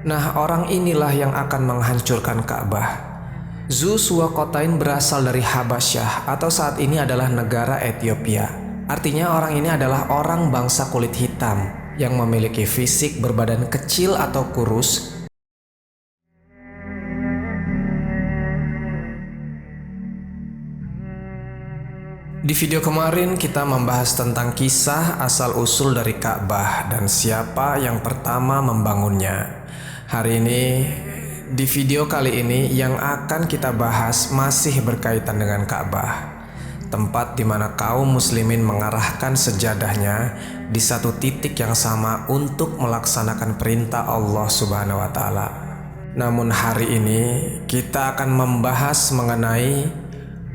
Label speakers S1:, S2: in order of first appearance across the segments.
S1: Nah, orang inilah yang akan menghancurkan Ka'bah. Zu Suwakotain berasal dari Habasyah atau saat ini adalah negara Ethiopia. Artinya orang ini adalah orang bangsa kulit hitam yang memiliki fisik berbadan kecil atau kurus. Di video kemarin kita membahas tentang kisah asal-usul dari Ka'bah dan siapa yang pertama membangunnya. Hari ini, di video kali ini yang akan kita bahas masih berkaitan dengan Ka'bah. Tempat di mana kaum muslimin mengarahkan sejadahnya di satu titik yang sama untuk melaksanakan perintah Allah Subhanahu wa Ta'ala. Namun hari ini kita akan membahas mengenai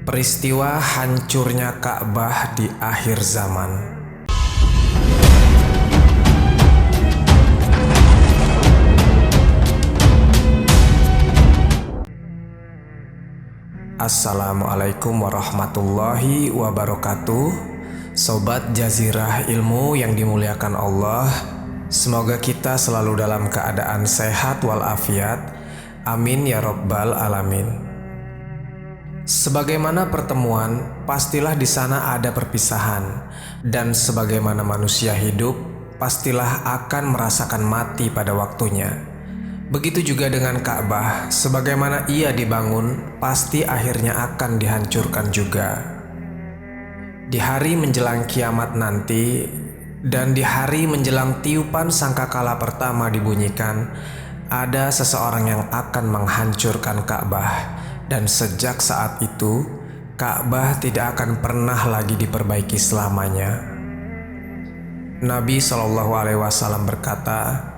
S1: peristiwa hancurnya Ka'bah di akhir zaman. Assalamualaikum warahmatullahi wabarakatuh. Sobat Jazirah Ilmu yang dimuliakan Allah, semoga kita selalu dalam keadaan sehat walafiat. Amin ya rabbal alamin. Sebagaimana pertemuan, pastilah di sana ada perpisahan, dan sebagaimana manusia hidup, pastilah akan merasakan mati pada waktunya. Begitu juga dengan Ka'bah, sebagaimana ia dibangun, pasti akhirnya akan dihancurkan juga. Di hari menjelang kiamat nanti, dan di hari menjelang tiupan sangkakala pertama dibunyikan, ada seseorang yang akan menghancurkan Ka'bah. Dan sejak saat itu, Ka'bah tidak akan pernah lagi diperbaiki selamanya. Nabi SAW berkata,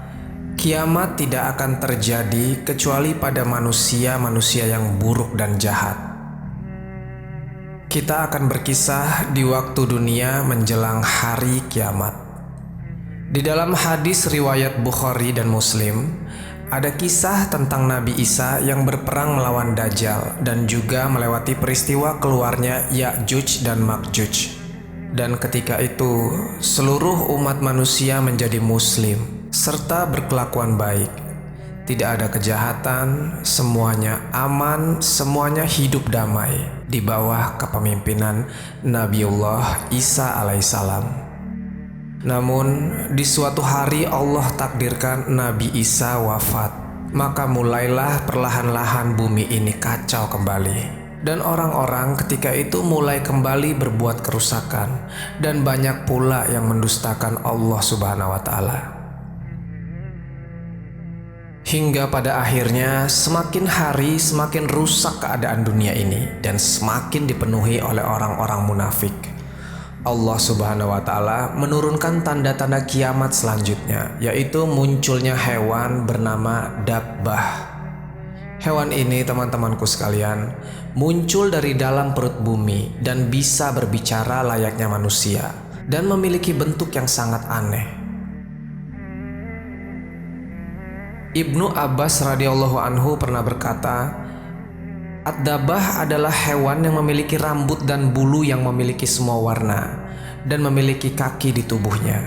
S1: kiamat tidak akan terjadi kecuali pada manusia-manusia yang buruk dan jahat. Kita akan berkisah di waktu dunia menjelang hari kiamat. Di dalam hadis riwayat Bukhari dan Muslim, ada kisah tentang Nabi Isa yang berperang melawan Dajjal dan juga melewati peristiwa keluarnya Ya'juj dan Ma'juj. Dan ketika itu, seluruh umat manusia menjadi muslim serta berkelakuan baik. Tidak ada kejahatan, semuanya aman, semuanya hidup damai di bawah kepemimpinan Nabiullah Isa alaihissalam. Namun, di suatu hari Allah takdirkan Nabi Isa wafat. Maka mulailah perlahan-lahan bumi ini kacau kembali. Dan orang-orang ketika itu mulai kembali berbuat kerusakan. Dan banyak pula yang mendustakan Allah Subhanahu wa Ta'ala. Hingga pada akhirnya semakin hari semakin rusak keadaan dunia ini. Dan semakin dipenuhi oleh orang-orang munafik. Allah Subhanahu wa Ta'ala menurunkan tanda-tanda kiamat selanjutnya, yaitu munculnya hewan bernama Dabbah. Hewan ini, teman-temanku sekalian, muncul dari dalam perut bumi dan bisa berbicara layaknya manusia dan memiliki bentuk yang sangat aneh. Ibnu Abbas radhiyallahu anhu pernah berkata, Ad-Dabbah adalah hewan yang memiliki rambut dan bulu yang memiliki semua warna dan memiliki kaki di tubuhnya.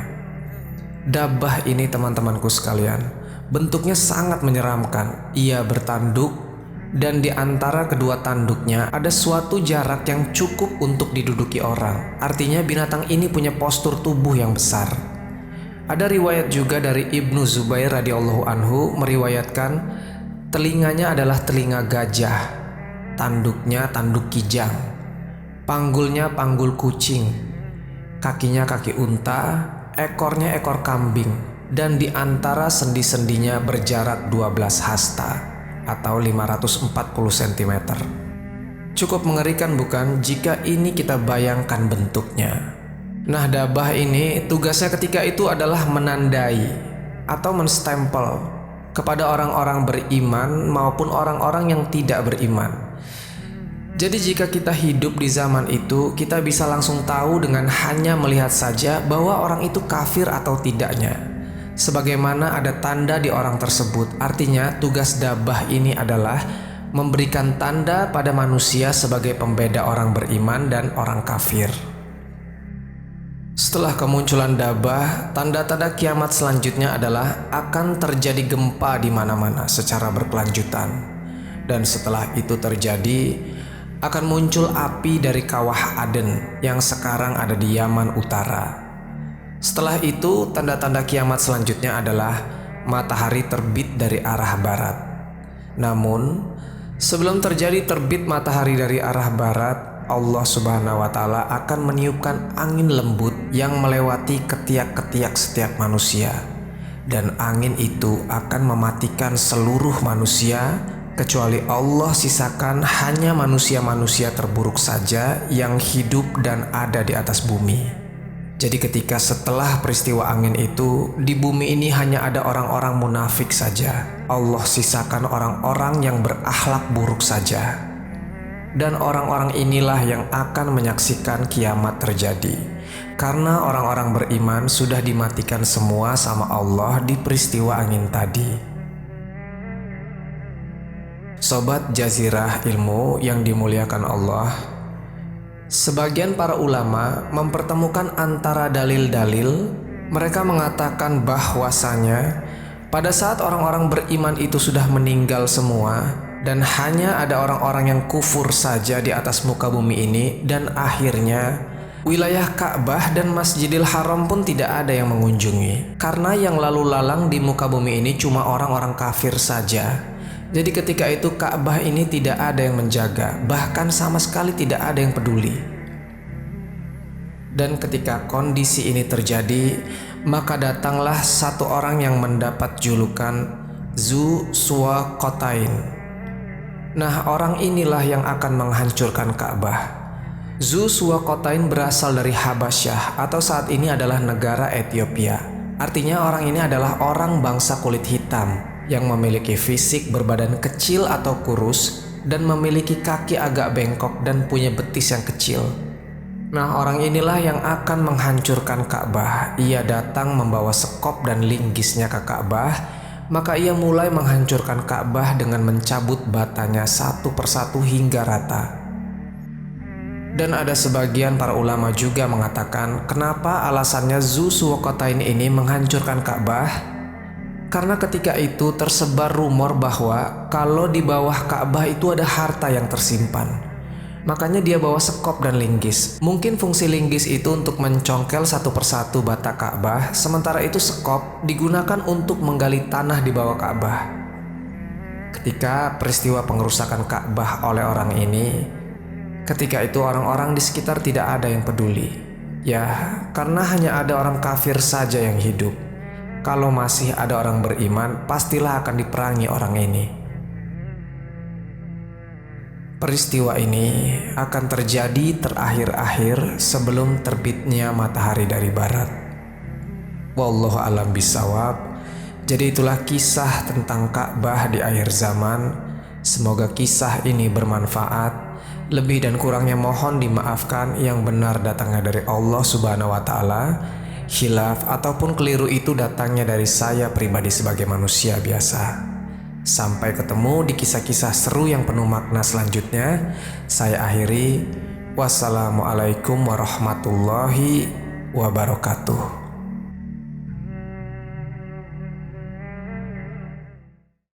S1: Dabbah ini, teman-temanku sekalian, bentuknya sangat menyeramkan. Ia bertanduk dan di antara kedua tanduknya ada suatu jarak yang cukup untuk diduduki orang. Artinya binatang ini punya postur tubuh yang besar. Ada riwayat juga dari Ibnu Zubair radhiyallahu anhu meriwayatkan telinganya adalah telinga gajah. Tanduknya tanduk kijang, panggulnya panggul kucing, kakinya kaki unta, ekornya ekor kambing, dan di antara sendi-sendinya berjarak 12 hasta atau 540 cm. Cukup mengerikan bukan jika ini kita bayangkan bentuknya. Nah, Dabbah ini tugasnya ketika itu adalah menandai atau menstempel kepada orang-orang beriman maupun orang-orang yang tidak beriman. Jadi jika kita hidup di zaman itu, kita bisa langsung tahu dengan hanya melihat saja bahwa orang itu kafir atau tidaknya. Sebagaimana ada tanda di orang tersebut, artinya tugas Dabbah ini adalah memberikan tanda pada manusia sebagai pembeda orang beriman dan orang kafir. Setelah kemunculan Dabah, tanda-tanda kiamat selanjutnya adalah akan terjadi gempa di mana-mana secara berkelanjutan. Dan setelah itu terjadi, akan muncul api dari kawah Aden yang sekarang ada di Yaman Utara. Setelah itu, tanda-tanda kiamat selanjutnya adalah matahari terbit dari arah barat. Namun, sebelum terjadi terbit matahari dari arah barat, Allah Subhanahu wa Ta'ala akan meniupkan angin lembut yang melewati ketiak-ketiak setiap manusia, dan angin itu akan mematikan seluruh manusia, kecuali Allah sisakan hanya manusia-manusia terburuk saja yang hidup dan ada di atas bumi. Jadi ketika setelah peristiwa angin itu, di bumi ini hanya ada orang-orang munafik saja. Allah sisakan orang-orang yang berakhlak buruk saja. Dan orang-orang inilah yang akan menyaksikan kiamat terjadi, karena orang-orang beriman sudah dimatikan semua sama Allah di peristiwa angin tadi. Sobat Jazirah Ilmu yang dimuliakan Allah, sebagian para ulama mempertemukan antara dalil-dalil. Mereka mengatakan bahwasanya pada saat orang-orang beriman itu sudah meninggal semua, dan hanya ada orang-orang yang kufur saja di atas muka bumi ini, dan akhirnya wilayah Ka'bah dan Masjidil Haram pun tidak ada yang mengunjungi, karena yang lalu lalang di muka bumi ini cuma orang-orang kafir saja. Jadi ketika itu Ka'bah ini tidak ada yang menjaga, bahkan sama sekali tidak ada yang peduli. Dan ketika kondisi ini terjadi, maka datanglah satu orang yang mendapat julukan Zu Suwaqotain. Nah, orang inilah yang akan menghancurkan Ka'bah. Zu Suwaqotain berasal dari Habasyah, atau saat ini adalah negara Ethiopia. Artinya orang ini adalah orang bangsa kulit hitam yang memiliki fisik berbadan kecil atau kurus, dan memiliki kaki agak bengkok dan punya betis yang kecil. Nah, orang inilah yang akan menghancurkan Ka'bah. Ia datang membawa sekop dan linggisnya ke Ka'bah. Maka ia mulai menghancurkan Ka'bah dengan mencabut batanya satu persatu hingga rata. Dan ada sebagian para ulama juga mengatakan kenapa alasannya Zu Suwaqotain ini menghancurkan Ka'bah. Karena ketika itu tersebar rumor bahwa kalau di bawah Ka'bah itu ada harta yang tersimpan. Makanya dia bawa sekop dan linggis. Mungkin fungsi linggis itu untuk mencongkel satu persatu bata Ka'bah, sementara itu sekop digunakan untuk menggali tanah di bawah Ka'bah. Ketika peristiwa pengerusakan Ka'bah oleh orang ini, ketika itu orang-orang di sekitar tidak ada yang peduli. Ya, karena hanya ada orang kafir saja yang hidup. Kalau masih ada orang beriman, pastilah akan diperangi orang ini. Peristiwa ini akan terjadi terakhir-akhir sebelum terbitnya matahari dari barat. Wallahu a'lam bishawab. Jadi itulah kisah tentang Ka'bah di akhir zaman. Semoga kisah ini bermanfaat. Lebih dan kurangnya mohon dimaafkan, yang benar datangnya dari Allah Subhanahu wa Ta'ala. Khilaf ataupun keliru itu datangnya dari saya pribadi sebagai manusia biasa. Sampai ketemu di kisah-kisah seru yang penuh makna selanjutnya. Saya akhiri. Wassalamualaikum warahmatullahi wabarakatuh.